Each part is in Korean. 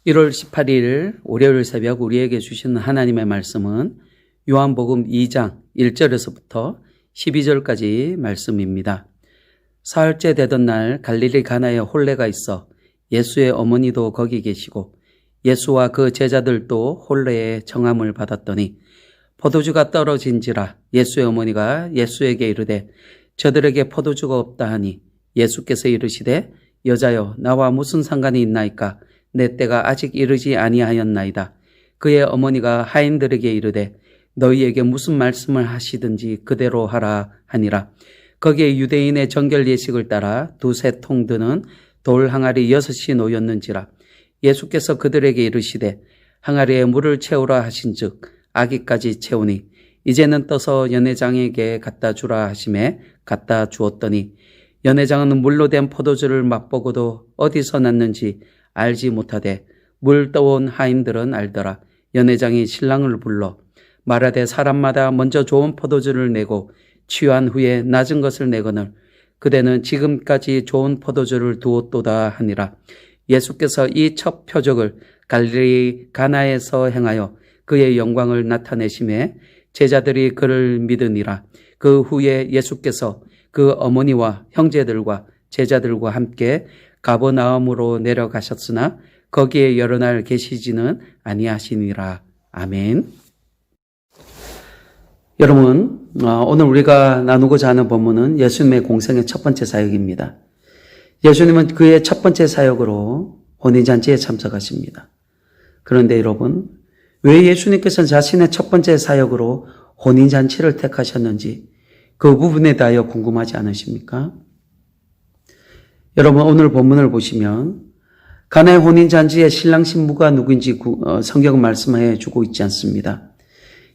1월 18일 월요일 새벽 우리에게 주시는 하나님의 말씀은 요한복음 2장 1절에서부터 12절까지 말씀입니다. 사흘째 되던 날 갈릴리 가나에 혼례가 있어 예수의 어머니도 거기 계시고 예수와 그 제자들도 혼례의 정함을 받았더니 포도주가 떨어진지라 예수의 어머니가 예수에게 이르되 저들에게 포도주가 없다 하니 예수께서 이르시되 여자여 나와 무슨 상관이 있나이까 내 때가 아직 이르지 아니하였나이다. 그의 어머니가 하인들에게 이르되 너희에게 무슨 말씀을 하시든지 그대로 하라 하니라. 거기에 유대인의 정결 예식을 따라 두세 통 드는 돌 항아리 6이 놓였는지라. 예수께서 그들에게 이르시되 항아리에 물을 채우라 하신즉 아기까지 채우니 이제는 떠서 연회장에게 갖다 주라 하시매 갖다 주었더니 연회장은 물로 된 포도주를 맛보고도 어디서 났는지 알지 못하되 물 떠온 하인들은 알더라. 연회장이 신랑을 불러 말하되 사람마다 먼저 좋은 포도주를 내고 취한 후에 낮은 것을 내거늘 그대는 지금까지 좋은 포도주를 두었도다 하니라. 예수께서 이 첫 표적을 갈릴리 가나에서 행하여 그의 영광을 나타내심에 제자들이 그를 믿으니라. 그 후에 예수께서 그 어머니와 형제들과 제자들과 함께 가버나움으로 내려가셨으나 거기에 여러 날 계시지는 아니하시니라. 아멘. 여러분, 오늘 우리가 나누고자 하는 본문은 예수님의 공생의 첫 번째 사역입니다. 예수님은 그의 첫 번째 사역으로 혼인잔치에 참석하십니다. 그런데 여러분, 왜 예수님께서는 자신의 첫 번째 사역으로 혼인잔치를 택하셨는지 그 부분에 대하여 궁금하지 않으십니까? 여러분, 오늘 본문을 보시면 가나의 혼인잔치의 신랑 신부가 누구인지 성경은 말씀해 주고 있지 않습니다.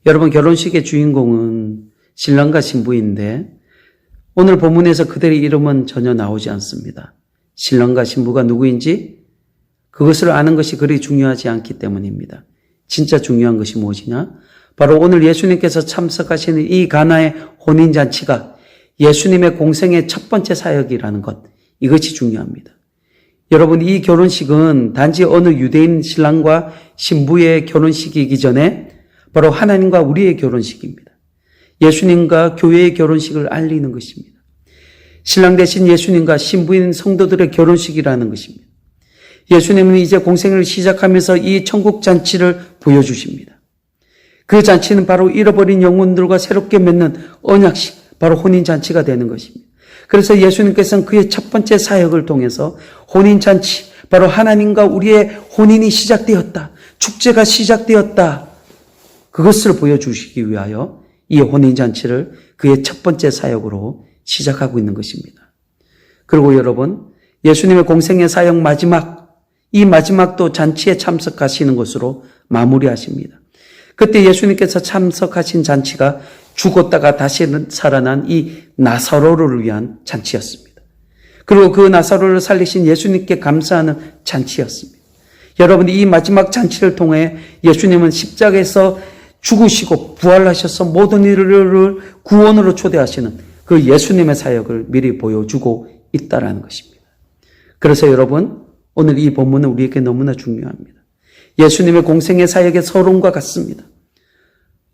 여러분, 결혼식의 주인공은 신랑과 신부인데 오늘 본문에서 그들의 이름은 전혀 나오지 않습니다. 신랑과 신부가 누구인지 그것을 아는 것이 그리 중요하지 않기 때문입니다. 진짜 중요한 것이 무엇이냐? 바로 오늘 예수님께서 참석하시는 이 가나의 혼인잔치가 예수님의 공생의 첫 번째 사역이라는 것, 이것이 중요합니다. 여러분, 이 결혼식은 단지 어느 유대인 신랑과 신부의 결혼식이기 전에 바로 하나님과 우리의 결혼식입니다. 예수님과 교회의 결혼식을 알리는 것입니다. 신랑 대신 예수님과 신부인 성도들의 결혼식이라는 것입니다. 예수님은 이제 공생을 시작하면서 이 천국 잔치를 보여주십니다. 그 잔치는 바로 잃어버린 영혼들과 새롭게 맺는 언약식, 바로 혼인잔치가 되는 것입니다. 그래서 예수님께서는 그의 첫 번째 사역을 통해서 혼인잔치, 바로 하나님과 우리의 혼인이 시작되었다, 축제가 시작되었다, 그것을 보여주시기 위하여 이 혼인잔치를 그의 첫 번째 사역으로 시작하고 있는 것입니다. 그리고 여러분, 예수님의 공생의 사역 이 마지막도 잔치에 참석하시는 것으로 마무리하십니다. 그때 예수님께서 참석하신 잔치가 죽었다가 다시 살아난 이 나사로를 위한 잔치였습니다. 그리고 그 나사로를 살리신 예수님께 감사하는 잔치였습니다. 여러분, 이 마지막 잔치를 통해 예수님은 십자가에서 죽으시고 부활하셔서 모든 이들을 구원으로 초대하시는 그 예수님의 사역을 미리 보여주고 있다는 것입니다. 그래서 여러분, 오늘 이 본문은 우리에게 너무나 중요합니다. 예수님의 공생의 사역의 서론과 같습니다.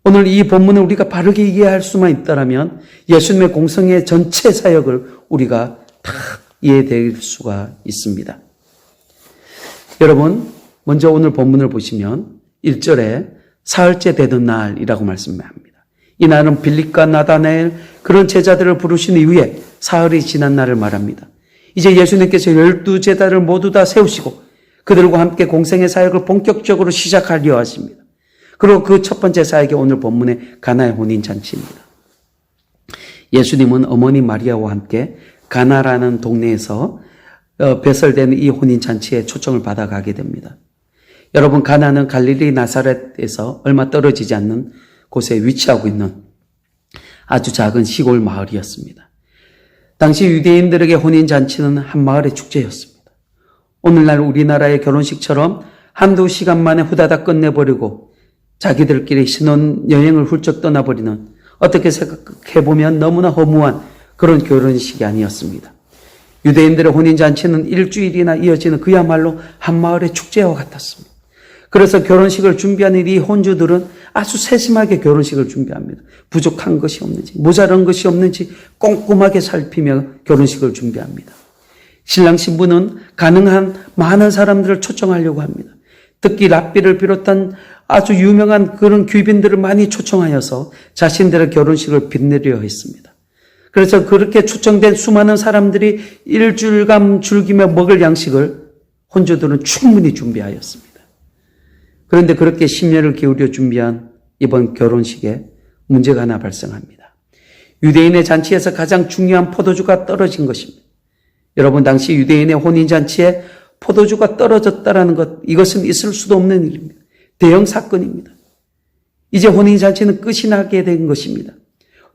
오늘 이 본문을 우리가 바르게 이해할 수만 있다면 예수님의 공생의 전체 사역을 우리가 다 이해될 수가 있습니다. 여러분, 먼저 오늘 본문을 보시면 1절에 사흘째 되던 날이라고 말씀합니다. 이 날은 빌립과 나다나엘 그런 제자들을 부르신 이후에 사흘이 지난 날을 말합니다. 이제 예수님께서 12제자를 모두 다 세우시고 그들과 함께 공생의 사역을 본격적으로 시작하려 하십니다. 그리고 그 첫 번째 사역이 오늘 본문의 가나의 혼인잔치입니다. 예수님은 어머니 마리아와 함께 가나라는 동네에서 배설된 이 혼인잔치에 초청을 받아가게 됩니다. 여러분, 가나는 갈릴리 나사렛에서 얼마 떨어지지 않는 곳에 위치하고 있는 아주 작은 시골 마을이었습니다. 당시 유대인들에게 혼인잔치는 한 마을의 축제였습니다. 오늘날 우리나라의 결혼식처럼 한두 시간 만에 후다닥 끝내버리고 자기들끼리 신혼여행을 훌쩍 떠나버리는, 어떻게 생각해보면 너무나 허무한 그런 결혼식이 아니었습니다. 유대인들의 혼인잔치는 일주일이나 이어지는 그야말로 한 마을의 축제와 같았습니다. 그래서 결혼식을 준비하는 이 혼주들은 아주 세심하게 결혼식을 준비합니다. 부족한 것이 없는지, 모자란 것이 없는지 꼼꼼하게 살피며 결혼식을 준비합니다. 신랑 신부는 가능한 많은 사람들을 초청하려고 합니다. 특히 랍비를 비롯한 아주 유명한 그런 귀빈들을 많이 초청하여서 자신들의 결혼식을 빛내려 했습니다. 그래서 그렇게 초청된 수많은 사람들이 일주일간 즐기며 먹을 양식을 혼주들은 충분히 준비하였습니다. 그런데 그렇게 심려를 기울여 준비한 이번 결혼식에 문제가 하나 발생합니다. 유대인의 잔치에서 가장 중요한 포도주가 떨어진 것입니다. 여러분, 당시 유대인의 혼인잔치에 포도주가 떨어졌다는 것, 이것은 있을 수도 없는 일입니다. 대형 사건입니다. 이제 혼인잔치는 끝이 나게 된 것입니다.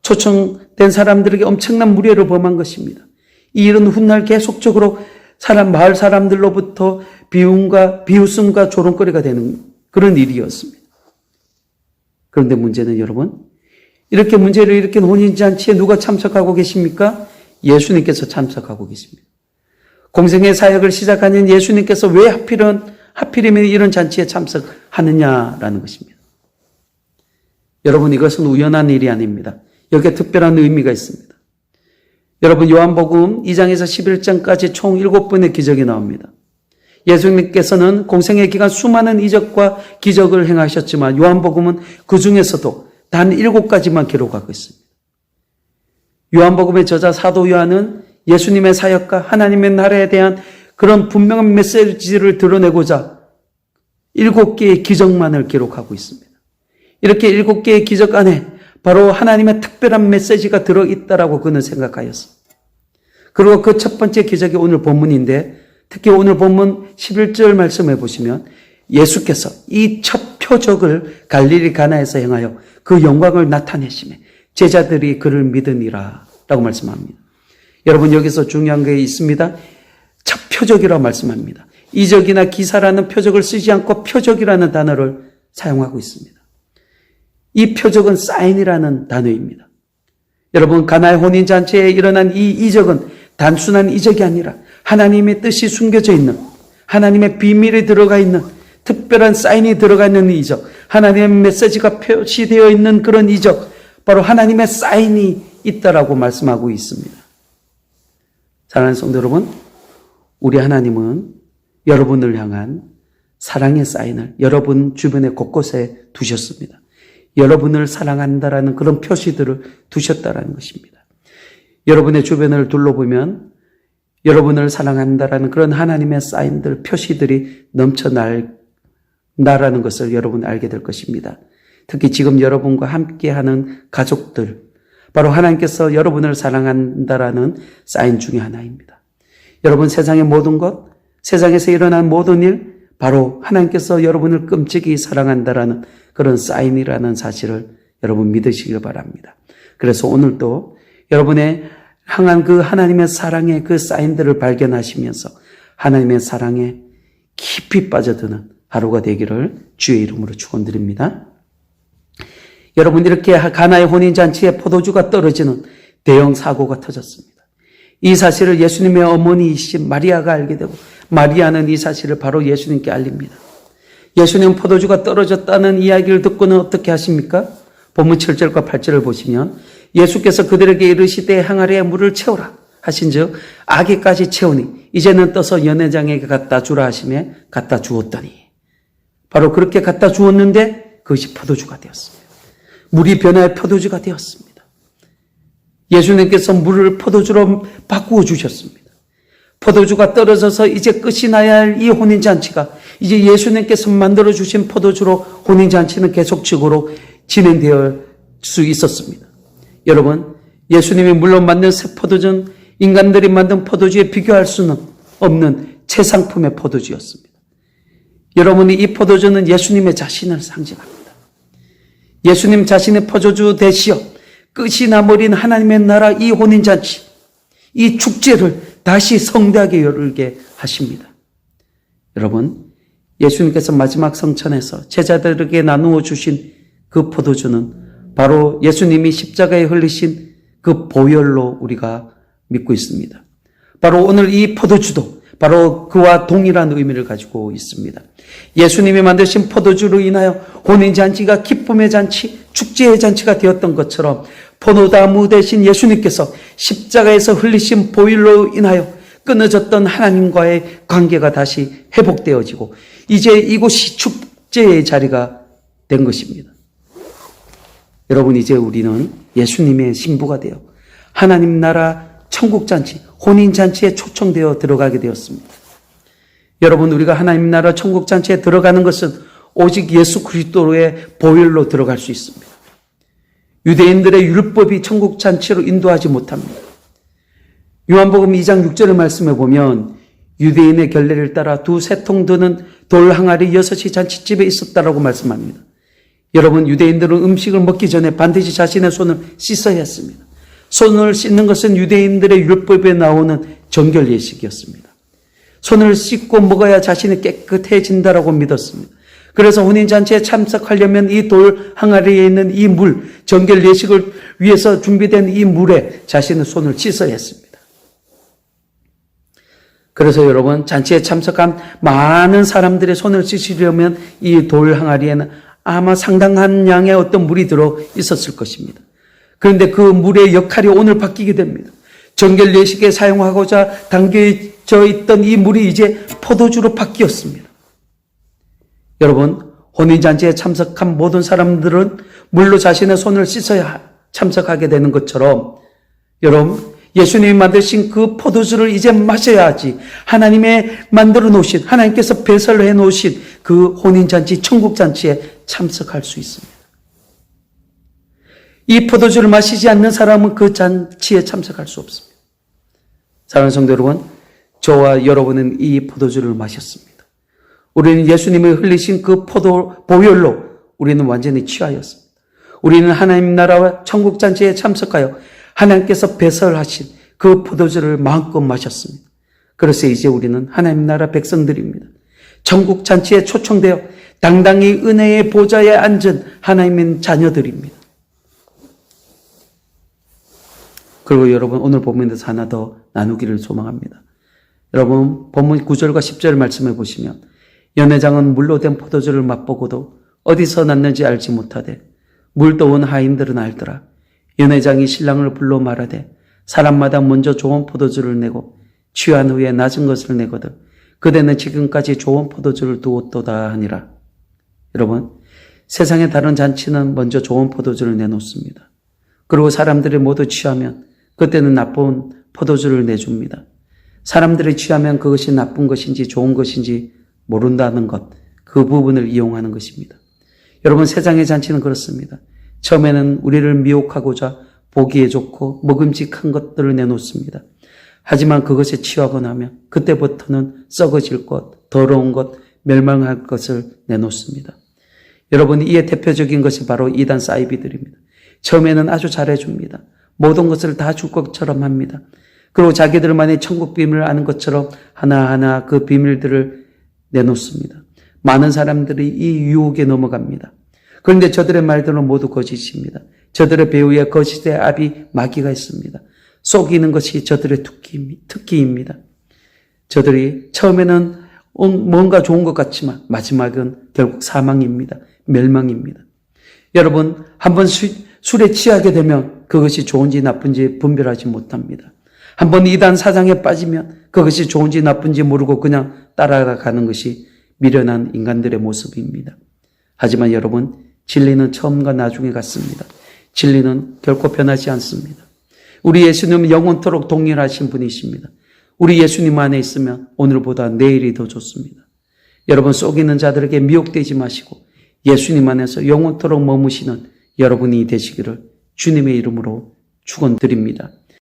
초청된 사람들에게 엄청난 무례를 범한 것입니다. 이 일은 훗날 계속적으로 마을 사람들로부터 비웃음과 조롱거리가 되는 그런 일이었습니다. 그런데 문제는 여러분, 이렇게 문제를 일으킨 혼인잔치에 누가 참석하고 계십니까? 예수님께서 참석하고 계십니다. 공생의 사역을 시작하는 예수님께서 왜 하필이면 이런 잔치에 참석하느냐라는 것입니다. 여러분, 이것은 우연한 일이 아닙니다. 여기에 특별한 의미가 있습니다. 여러분, 요한복음 2장에서 11장까지 총 7번의 기적이 나옵니다. 예수님께서는 공생의 기간 수많은 이적과 기적을 행하셨지만 요한복음은 그 중에서도 단 7가지만 기록하고 있습니다. 요한복음의 저자 사도 요한은 예수님의 사역과 하나님의 나라에 대한 그런 분명한 메시지를 드러내고자 7개의 기적만을 기록하고 있습니다. 이렇게 7개의 기적 안에 바로 하나님의 특별한 메시지가 들어있다라고 그는 생각하였습니다. 그리고 그 첫 번째 기적이 오늘 본문인데, 특히 오늘 본문 11절 말씀해 보시면 예수께서 이 첫 표적을 갈릴리 가나에서 행하여 그 영광을 나타내시매 제자들이 그를 믿으니라 라고 말씀합니다. 여러분, 여기서 중요한 게 있습니다. 첫 표적이라고 말씀합니다. 이적이나 기사라는 표적을 쓰지 않고 표적이라는 단어를 사용하고 있습니다. 이 표적은 사인이라는 단어입니다. 여러분, 가나의 혼인잔치에 일어난 이 이적은 단순한 이적이 아니라 하나님의 뜻이 숨겨져 있는, 하나님의 비밀이 들어가 있는, 특별한 사인이 들어가 있는 이적, 하나님의 메시지가 표시되어 있는 그런 이적, 바로 하나님의 사인이 있다라고 말씀하고 있습니다. 사랑하는 성도 여러분, 우리 하나님은 여러분을 향한 사랑의 사인을 여러분 주변의 곳곳에 두셨습니다. 여러분을 사랑한다라는 그런 표시들을 두셨다라는 것입니다. 여러분의 주변을 둘러보면 여러분을 사랑한다라는 그런 하나님의 사인들, 표시들이 넘쳐나라는 것을 여러분 알게 될 것입니다. 특히 지금 여러분과 함께하는 가족들, 바로 하나님께서 여러분을 사랑한다라는 사인 중에 하나입니다. 여러분, 세상의 모든 것, 세상에서 일어난 모든 일, 바로 하나님께서 여러분을 끔찍이 사랑한다라는 그런 사인이라는 사실을 여러분 믿으시길 바랍니다. 그래서 오늘도 여러분의 향한 그 하나님의 사랑의 그 사인들을 발견하시면서 하나님의 사랑에 깊이 빠져드는 하루가 되기를 주의 이름으로 축원드립니다. 여러분, 이렇게 가나의 혼인잔치에 포도주가 떨어지는 대형 사고가 터졌습니다. 이 사실을 예수님의 어머니이신 마리아가 알게 되고 마리아는 이 사실을 바로 예수님께 알립니다. 예수님 포도주가 떨어졌다는 이야기를 듣고는 어떻게 하십니까? 본문 7절과 8절을 보시면 예수께서 그들에게 이르시되 항아리에 물을 채우라 하신즉 아기까지 채우니 이제는 떠서 연회장에게 갖다 주라 하시매 갖다 주었더니, 바로 그렇게 갖다 주었는데 그것이 포도주가 되었습니다. 물이 변화해 포도주가 되었습니다. 예수님께서 물을 포도주로 바꾸어 주셨습니다. 포도주가 떨어져서 이제 끝이 나야 할 이 혼인잔치가 이제 예수님께서 만들어주신 포도주로 혼인잔치는 계속적으로 진행되어 수 있었습니다. 여러분, 예수님이 물론 만든 새 포도주는 인간들이 만든 포도주에 비교할 수는 없는 최상품의 포도주였습니다. 여러분이 이 포도주는 예수님의 자신을 상징합니다. 예수님 자신의 포도주 되시어 끝이 나버린 하나님의 나라 이 혼인잔치, 이 축제를 다시 성대하게 열게 하십니다. 여러분, 예수님께서 마지막 성천에서 제자들에게 나누어 주신 그 포도주는 바로 예수님이 십자가에 흘리신 그 보혈로 우리가 믿고 있습니다. 바로 오늘 이 포도주도 바로 그와 동일한 의미를 가지고 있습니다. 예수님이 만드신 포도주로 인하여 혼인잔치가 기쁨의 잔치, 축제의 잔치가 되었던 것처럼 포도나무 대신 예수님께서 십자가에서 흘리신 보혈로 인하여 끊어졌던 하나님과의 관계가 다시 회복되어지고 이제 이곳이 축제의 자리가 된 것입니다. 여러분, 이제 우리는 예수님의 신부가 되어 하나님 나라 천국잔치, 혼인잔치에 초청되어 들어가게 되었습니다. 여러분, 우리가 하나님 나라 천국잔치에 들어가는 것은 오직 예수 그리스도의 보혈로 들어갈 수 있습니다. 유대인들의 율법이 천국잔치로 인도하지 못합니다. 요한복음 2장 6절의 말씀에 보면 유대인의 결례를 따라 2-3통 드는 돌 항아리 6이 잔치집에 있었다라고 말씀합니다. 여러분, 유대인들은 음식을 먹기 전에 반드시 자신의 손을 씻어야 했습니다. 손을 씻는 것은 유대인들의 율법에 나오는 정결 예식이었습니다. 손을 씻고 먹어야 자신이 깨끗해진다라고 믿었습니다. 그래서 혼인잔치에 참석하려면 이 돌 항아리에 있는 이 물, 정결 예식을 위해서 준비된 이 물에 자신의 손을 씻어야 했습니다. 그래서 여러분, 잔치에 참석한 많은 사람들의 손을 씻으려면 이 돌 항아리에는 아마 상당한 양의 어떤 물이 들어 있었을 것입니다. 그런데 그 물의 역할이 오늘 바뀌게 됩니다. 정결 예식에 사용하고자 담겨져 있던 이 물이 이제 포도주로 바뀌었습니다. 여러분, 혼인잔치에 참석한 모든 사람들은 물로 자신의 손을 씻어야 참석하게 되는 것처럼 여러분, 예수님이 만드신 그 포도주를 이제 마셔야 하지. 하나님의 만들어 놓으신, 하나님께서 배설해 놓으신 그 혼인잔치, 천국잔치에 참석할 수 있습니다. 이 포도주를 마시지 않는 사람은 그 잔치에 참석할 수 없습니다. 사랑하는 성도 여러분, 저와 여러분은 이 포도주를 마셨습니다. 우리는 예수님이 흘리신 그 보혈로 우리는 완전히 취하였습니다. 우리는 하나님 나라와 천국잔치에 참석하여 하나님께서 배설하신 그 포도주를 마음껏 마셨습니다. 그래서 이제 우리는 하나님 나라 백성들입니다. 천국잔치에 초청되어 당당히 은혜의 보좌에 앉은 하나님의 자녀들입니다. 그리고 여러분, 오늘 본문에서 하나 더 나누기를 소망합니다. 여러분, 본문 9절과 10절 말씀해 보시면 연회장은 물로 된 포도주를 맛보고도 어디서 났는지 알지 못하되 물도 온 하인들은 알더라. 연회장이 신랑을 불러 말하되 사람마다 먼저 좋은 포도주를 내고 취한 후에 낮은 것을 내거든 그대는 지금까지 좋은 포도주를 두었도다 하니라. 여러분, 세상의 다른 잔치는 먼저 좋은 포도주를 내놓습니다. 그리고 사람들이 모두 취하면 그때는 나쁜 포도주를 내줍니다. 사람들이 취하면 그것이 나쁜 것인지 좋은 것인지 모른다는 것, 그 부분을 이용하는 것입니다. 여러분, 세상의 잔치는 그렇습니다. 처음에는 우리를 미혹하고자 보기에 좋고 먹음직한 것들을 내놓습니다. 하지만 그것에 취하고 나면 그때부터는 썩어질 것, 더러운 것, 멸망할 것을 내놓습니다. 여러분, 이에 대표적인 것이 바로 이단 사이비들입니다. 처음에는 아주 잘해줍니다. 모든 것을 다 줄 것처럼 합니다. 그리고 자기들만의 천국 비밀을 아는 것처럼 하나하나 그 비밀들을 내놓습니다. 많은 사람들이 이 유혹에 넘어갑니다. 그런데 저들의 말들은 모두 거짓입니다. 저들의 배후에 거짓의 압이 마귀가 있습니다. 속이는 것이 저들의 특기입니다. 저들이 처음에는 뭔가 좋은 것 같지만 마지막은 결국 사망입니다. 멸망입니다. 여러분, 한번 술에 취하게 되면 그것이 좋은지 나쁜지 분별하지 못합니다. 한번 이단 사상에 빠지면 그것이 좋은지 나쁜지 모르고 그냥 따라가는 것이 미련한 인간들의 모습입니다. 하지만 여러분, 진리는 처음과 나중에 같습니다. 진리는 결코 변하지 않습니다. 우리 예수님은 영원토록 동일하신 분이십니다. 우리 예수님 안에 있으면 오늘보다 내일이 더 좋습니다. 여러분, 속이는 자들에게 미혹되지 마시고 예수님 안에서 영원토록 머무시는 여러분이 되시기를 주님의 이름으로 축원드립니다.